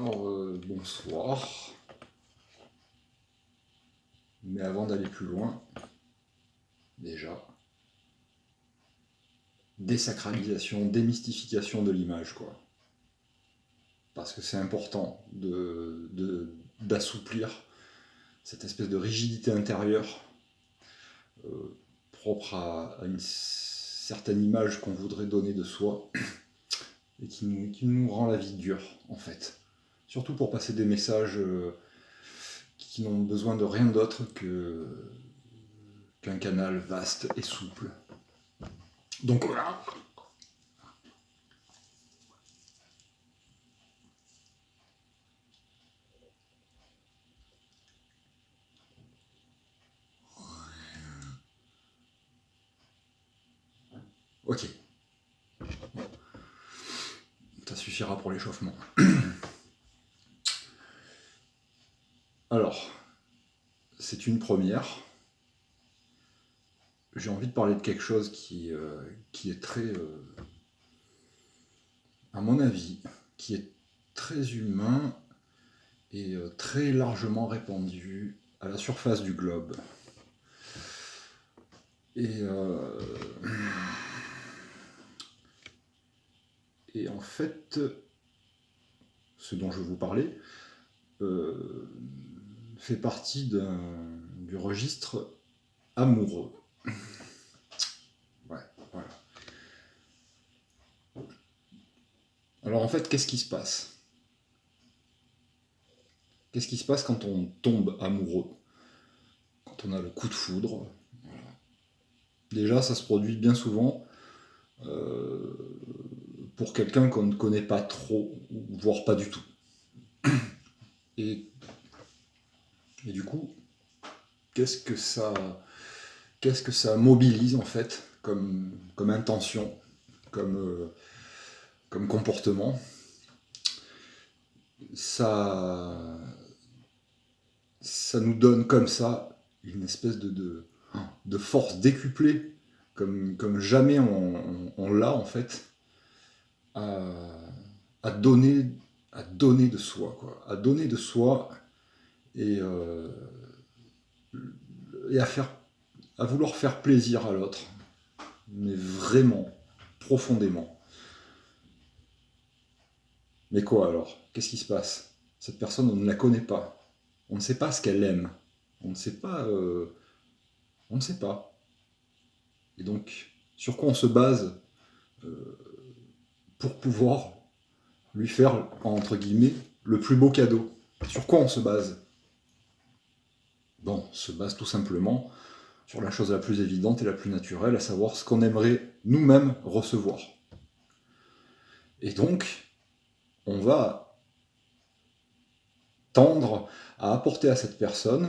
Alors, bonsoir. Mais avant d'aller plus loin, déjà, désacralisation, démystification de l'image, quoi. Parce que c'est important d'assouplir cette espèce de rigidité intérieure propre à une certaine image qu'on voudrait donner de soi et qui nous rend la vie dure, en fait. Surtout pour passer des messages qui n'ont besoin de rien d'autre qu'un canal vaste et souple. Donc voilà. Ok. Ça suffira pour l'échauffement. Alors, c'est une première. J'ai envie de parler de quelque chose qui est très, à mon avis, qui est très humain et très largement répandu à la surface du globe. Et en fait, ce dont je vais vous parler fait partie du registre amoureux. Ouais, voilà. Alors en fait, qu'est-ce qui se passe ? Qu'est-ce qui se passe quand on tombe amoureux ? Quand on a le coup de foudre ? Voilà. Déjà, ça se produit bien souvent pour quelqu'un qu'on ne connaît pas trop, voire pas du tout. Et du coup, qu'est-ce que ça mobilise en fait comme intention, comme comportement ? Ça nous donne comme ça une espèce de force décuplée, comme jamais on l'a en fait, à donner de soi, quoi, à donner de soi et à vouloir faire plaisir à l'autre, mais vraiment, profondément. Mais quoi alors ? Qu'est-ce qui se passe ? Cette personne, on ne la connaît pas. On ne sait pas ce qu'elle aime. On ne sait pas. On ne sait pas. Et donc, sur quoi on se base pour pouvoir lui faire, entre guillemets, le plus beau cadeau ? Sur quoi on se base ? Bon, on se base tout simplement sur la chose la plus évidente et la plus naturelle, à savoir ce qu'on aimerait nous-mêmes recevoir. Et donc, on va tendre à apporter à cette personne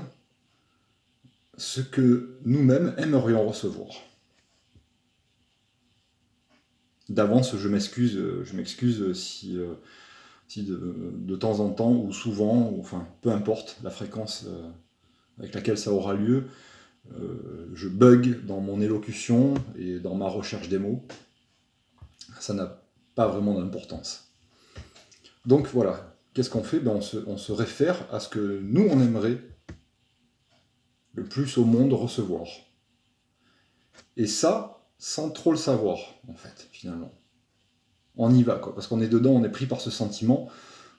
ce que nous-mêmes aimerions recevoir. D'avance, je m'excuse si de temps en temps, ou souvent, ou, enfin, peu importe la fréquence avec laquelle ça aura lieu, je bug dans mon élocution et dans ma recherche des mots. Ça n'a pas vraiment d'importance. Donc voilà, qu'est-ce qu'on fait ? On se réfère à ce que nous, on aimerait le plus au monde recevoir. Et ça, sans trop le savoir, en fait, finalement. On y va, quoi, parce qu'on est dedans, on est pris par ce sentiment,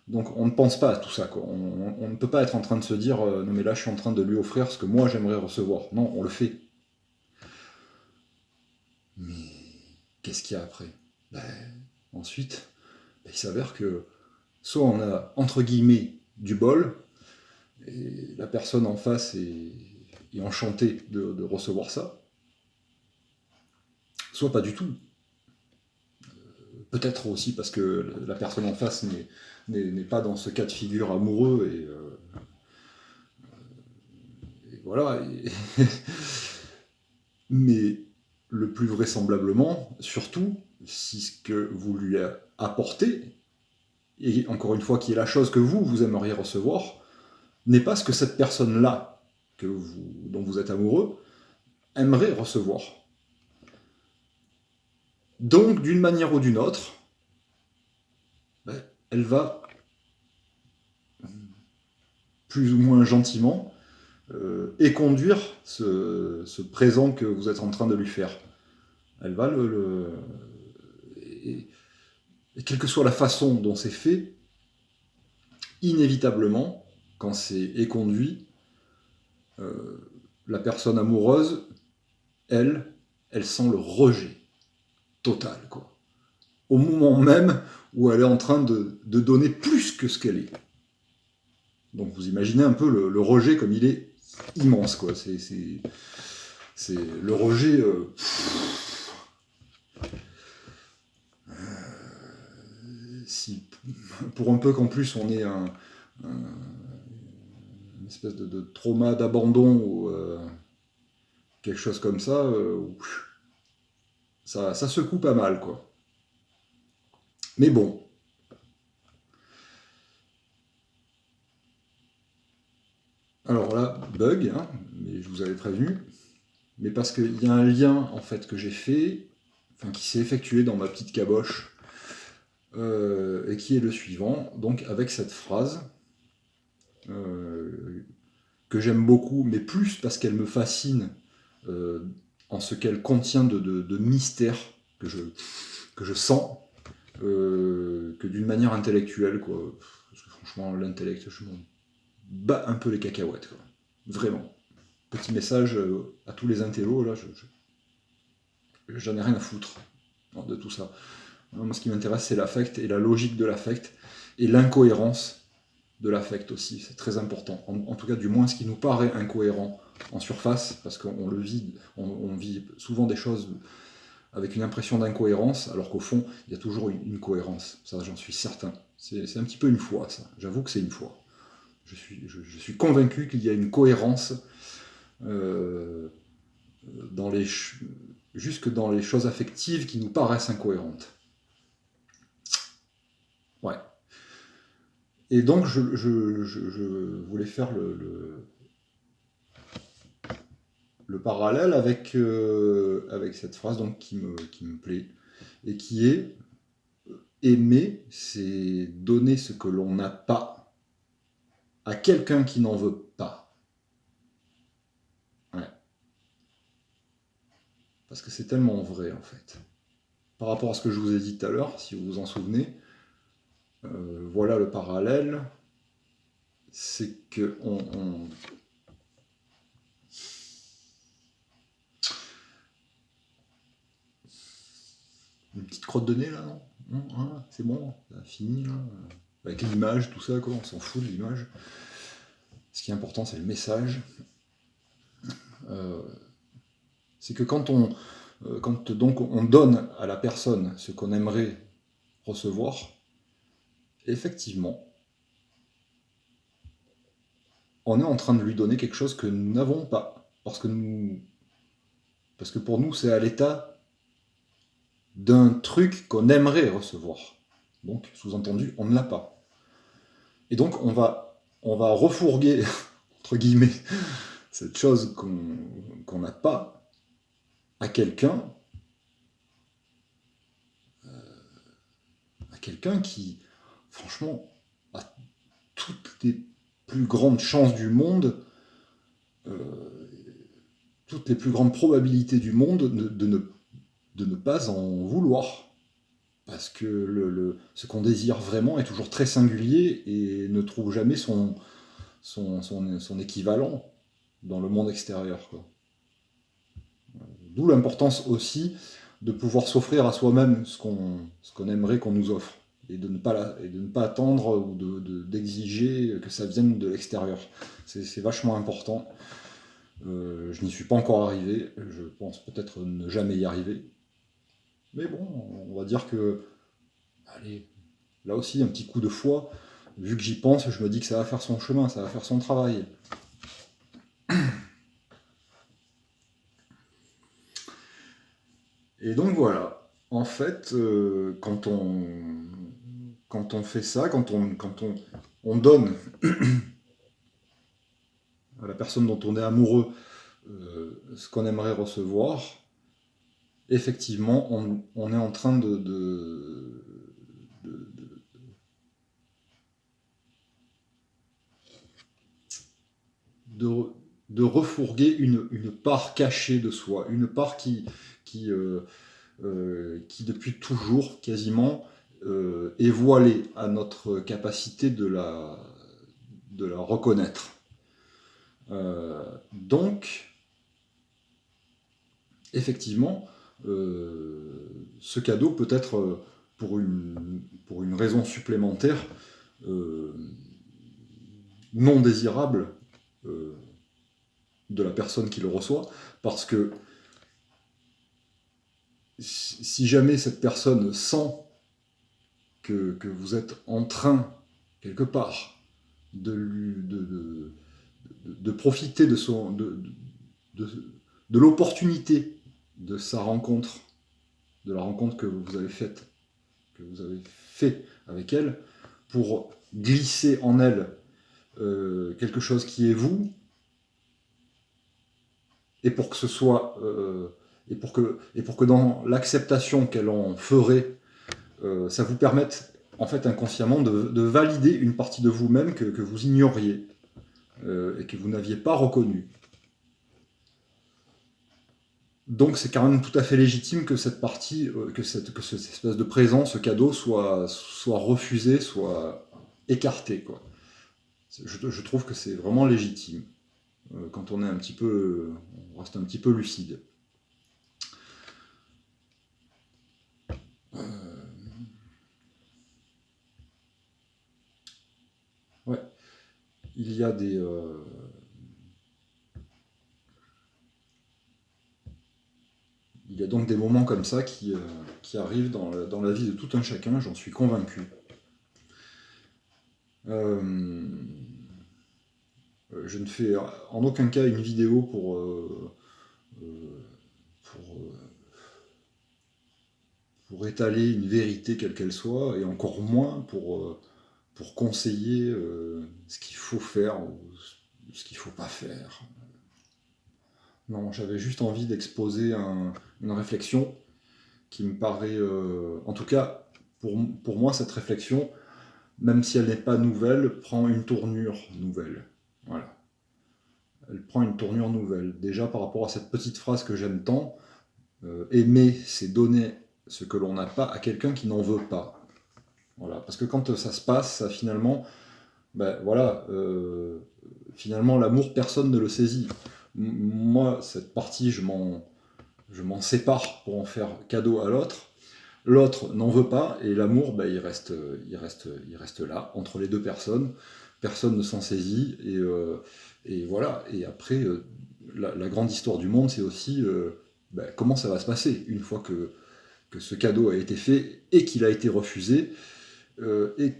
donc on ne pense pas à tout ça, quoi. On ne peut pas être en train de se dire non mais là je suis en train de lui offrir ce que moi j'aimerais recevoir. Non, on le fait. Mais qu'est-ce qu'il y a après ? Ensuite, il s'avère que soit on a, entre guillemets, du bol, et la personne en face est enchantée de recevoir ça, soit pas du tout. Peut-être aussi parce que la personne en face n'est pas dans ce cas de figure amoureux, et voilà. Mais le plus vraisemblablement, surtout, si ce que vous lui apportez, et encore une fois, qui est la chose que vous aimeriez recevoir, n'est pas ce que cette personne-là, dont vous êtes amoureux, aimerait recevoir. Donc, d'une manière ou d'une autre, elle va plus ou moins gentiment, et conduire ce présent que vous êtes en train de lui faire. Elle va et quelle que soit la façon dont c'est fait, inévitablement, quand c'est éconduit, la personne amoureuse, elle sent le rejet total, quoi. Au moment même où elle est en train de donner plus que ce qu'elle est. Donc vous imaginez un peu le rejet comme il est immense, quoi. C'est le rejet. Si, pour un peu qu'en plus on ait une espèce de trauma d'abandon ou quelque chose comme ça, ça secoue pas mal, quoi. Mais bon. Alors là, bug, hein, mais je vous avais prévenu. Mais parce qu'il y a un lien en fait que j'ai fait, enfin qui s'est effectué dans ma petite caboche, et qui est le suivant, donc avec cette phrase que j'aime beaucoup, mais plus parce qu'elle me fascine en ce qu'elle contient de mystère que je sens, que d'une manière intellectuelle, quoi. Parce que franchement, l'intellect, je m'en bats un peu les cacahuètes, quoi. Vraiment. Petit message à tous les intellos, là, j'en ai rien à foutre de tout ça. Moi, ce qui m'intéresse, c'est l'affect et la logique de l'affect et l'incohérence de l'affect aussi. C'est très important. En tout cas, du moins, ce qui nous paraît incohérent en surface, parce qu'on le vit, on vit souvent des choses avec une impression d'incohérence, alors qu'au fond, il y a toujours une cohérence. Ça, j'en suis certain. C'est un petit peu une foi, ça. J'avoue que c'est une foi. Je suis convaincu qu'il y a une cohérence jusque dans les choses affectives qui nous paraissent incohérentes. Ouais. Et donc, je voulais faire le parallèle avec cette phrase donc, qui me plaît, et qui est aimer, c'est donner ce que l'on n'a pas à quelqu'un qui n'en veut pas. Ouais. Parce que c'est tellement vrai, en fait. Par rapport à ce que je vous ai dit tout à l'heure, si vous vous en souvenez, voilà le parallèle, c'est que une petite crotte de nez, là, non, hein, c'est bon, ça a fini, là. Avec l'image, tout ça, quoi, on s'en fout de l'image. Ce qui est important, c'est le message. C'est que quand donc on donne à la personne ce qu'on aimerait recevoir, effectivement, on est en train de lui donner quelque chose que nous n'avons pas. Parce que pour nous, c'est à l'état d'un truc qu'on aimerait recevoir. Donc, sous-entendu, on ne l'a pas. Et donc, on va refourguer, entre guillemets, cette chose qu'on n'a pas à quelqu'un qui, franchement, a toutes les plus grandes chances du monde, toutes les plus grandes probabilités du monde de ne pas en vouloir. Parce que ce qu'on désire vraiment est toujours très singulier et ne trouve jamais son équivalent dans le monde extérieur, quoi. D'où l'importance aussi de pouvoir s'offrir à soi-même ce qu'on aimerait qu'on nous offre. Et de ne pas attendre ou d'exiger que ça vienne de l'extérieur. C'est vachement important. Je n'y suis pas encore arrivé. Je pense peut-être ne jamais y arriver. Mais bon, on va dire que, allez, là aussi, un petit coup de foi. Vu que j'y pense, je me dis que ça va faire son chemin, ça va faire son travail. Et donc voilà, en fait, quand on fait ça, quand on donne à la personne dont on est amoureux ce qu'on aimerait recevoir, effectivement, on est en train de refourguer une part cachée de soi, une part qui depuis toujours, quasiment, est voilée à notre capacité de la reconnaître. Donc, effectivement, ce cadeau peut être, pour une raison supplémentaire, non désirable de la personne qui le reçoit, parce que si jamais cette personne sent que vous êtes en train, quelque part, de profiter de l'opportunité de sa rencontre, de la rencontre que vous avez fait avec elle, pour glisser en elle quelque chose qui est vous, et pour que ce soit et pour que dans l'acceptation qu'elle en ferait, ça vous permette en fait inconsciemment de valider une partie de vous-même que vous ignoriez et que vous n'aviez pas reconnue. Donc c'est quand même tout à fait légitime que cette partie, que cette espèce de présent, ce cadeau soit refusé, soit écarté, quoi. Je trouve que c'est vraiment légitime quand on est on reste un petit peu lucide. Ouais, il y a il y a donc des moments comme ça qui arrivent dans la vie de tout un chacun, j'en suis convaincu. Je ne fais en aucun cas une vidéo pour étaler une vérité quelle qu'elle soit, et encore moins pour conseiller ce qu'il faut faire ou ce qu'il ne faut pas faire. Non, j'avais juste envie d'exposer une réflexion qui me paraît, en tout cas, pour moi, cette réflexion, même si elle n'est pas nouvelle, prend une tournure nouvelle. Voilà. Elle prend une tournure nouvelle. Déjà par rapport à cette petite phrase que j'aime tant, aimer, c'est donner ce que l'on n'a pas à quelqu'un qui n'en veut pas. Voilà. Parce que quand ça se passe, ça finalement, finalement l'amour, personne ne le saisit. Moi, cette partie, je m'en sépare pour en faire cadeau à l'autre. L'autre n'en veut pas, et l'amour, il reste là, entre les deux personnes. Personne ne s'en saisit, et voilà. Et après, la grande histoire du monde, c'est aussi comment ça va se passer une fois que ce cadeau a été fait et qu'il a été refusé, et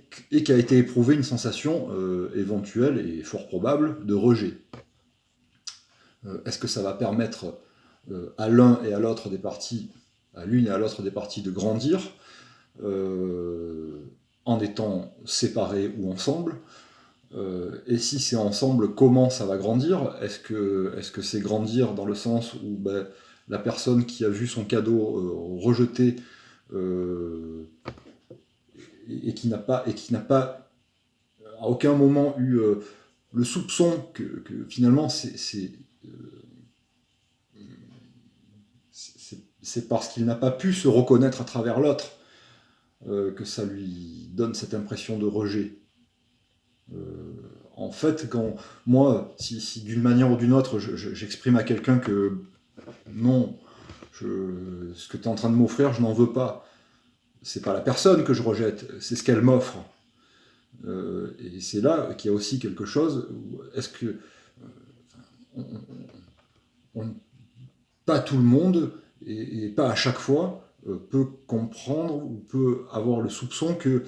qu'a été éprouvée une sensation éventuelle et fort probable de rejet. Est-ce que ça va permettre à l'un et à l'autre des parties, à l'une et à l'autre des parties de grandir en étant séparés ou ensemble, et si c'est ensemble, comment ça va grandir? Est-ce que c'est grandir dans le sens où la personne qui a vu son cadeau rejeté et qui n'a pas à aucun moment eu le soupçon que finalement c'est parce qu'il n'a pas pu se reconnaître à travers l'autre que ça lui donne cette impression de rejet. En fait, quand moi, si d'une manière ou d'une autre, j'exprime à quelqu'un que non, ce que tu es en train de m'offrir, je n'en veux pas, c'est pas la personne que je rejette, c'est ce qu'elle m'offre. Et c'est là qu'il y a aussi quelque chose où est-ce que pas tout le monde, et pas à chaque fois, peut comprendre ou peut avoir le soupçon que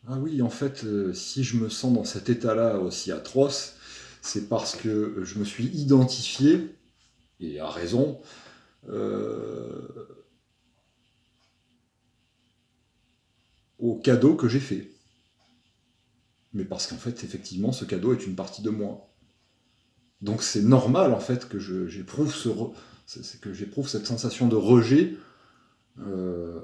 ah oui, en fait, si je me sens dans cet état-là aussi atroce, c'est parce que je me suis identifié, et à raison, au cadeau que j'ai fait. Mais parce qu'en fait, effectivement, ce cadeau est une partie de moi. Donc c'est normal, en fait, que j'éprouve cette sensation de rejet,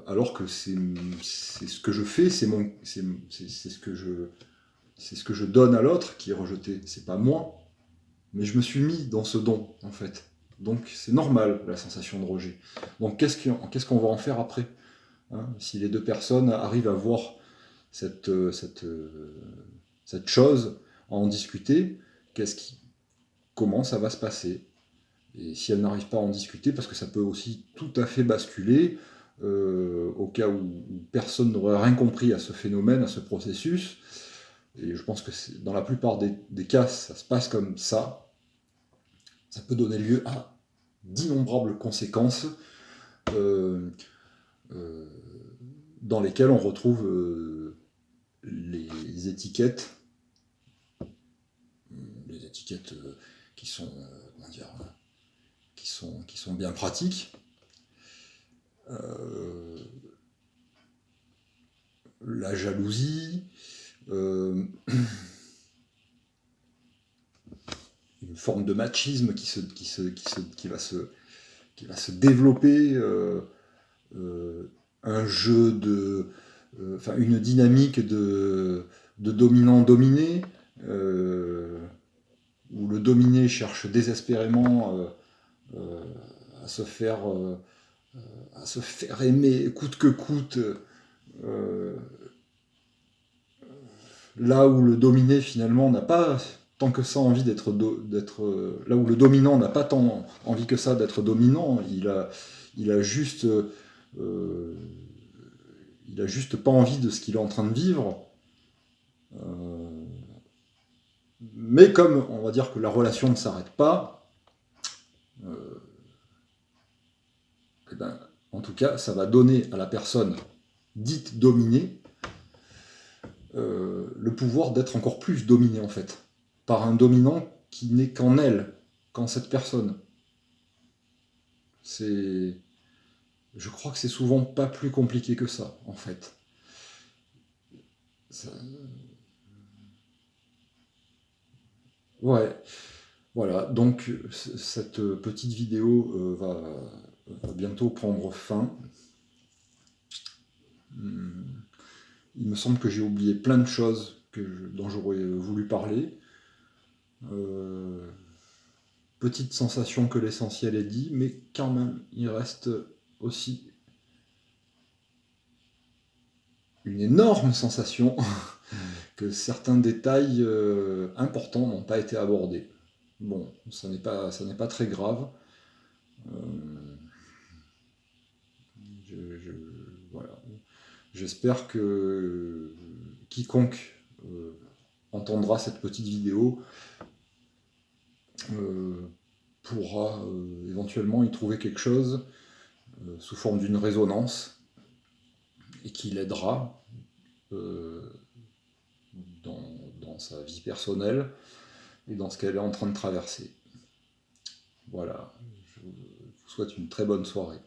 alors que c'est ce que je fais, c'est ce que je donne à l'autre qui est rejeté, c'est pas moi. mais je me suis mis dans ce don, en fait. Donc c'est normal, la sensation de rejet. Donc qu'est-ce qu'on va en faire après, hein? Si les deux personnes arrivent à voir cette chose, à en discuter, comment ça va se passer? Et si elles n'arrivent pas à en discuter, parce que ça peut aussi tout à fait basculer, au cas où personne n'aurait rien compris à ce phénomène, à ce processus, et je pense que dans la plupart des cas, ça se passe comme ça peut donner lieu à d'innombrables conséquences, euh, euh, dans lesquelles on retrouve les étiquettes, qui sont, comment dire, qui sont bien pratiques. La jalousie, une forme de machisme qui va se développer, un jeu une dynamique de dominant-dominé, où le dominé cherche désespérément à se faire aimer coûte que coûte, là où le dominé finalement n'a pas tant que ça envie d'être là où le dominant n'a pas tant envie que ça d'être dominant, il a juste pas envie de ce qu'il est en train de vivre. Mais comme on va dire que la relation ne s'arrête pas, eh ben, en tout cas, ça va donner à la personne dite dominée le pouvoir d'être encore plus dominée, en fait, par un dominant qui n'est qu'en elle, qu'en cette personne. Je crois que c'est souvent pas plus compliqué que ça, en fait. Ça... Ouais, voilà, donc cette petite vidéo va bientôt prendre fin. Il me semble que j'ai oublié plein de choses dont j'aurais voulu parler. Petite sensation que l'essentiel est dit, mais quand même, il reste aussi une énorme sensation que certains détails importants n'ont pas été abordés. Bon, ça n'est pas très grave. Voilà. J'espère que quiconque entendra cette petite vidéo pourra éventuellement y trouver quelque chose sous forme d'une résonance et qui l'aidera dans sa vie personnelle et dans ce qu'elle est en train de traverser. Voilà, je vous souhaite une très bonne soirée.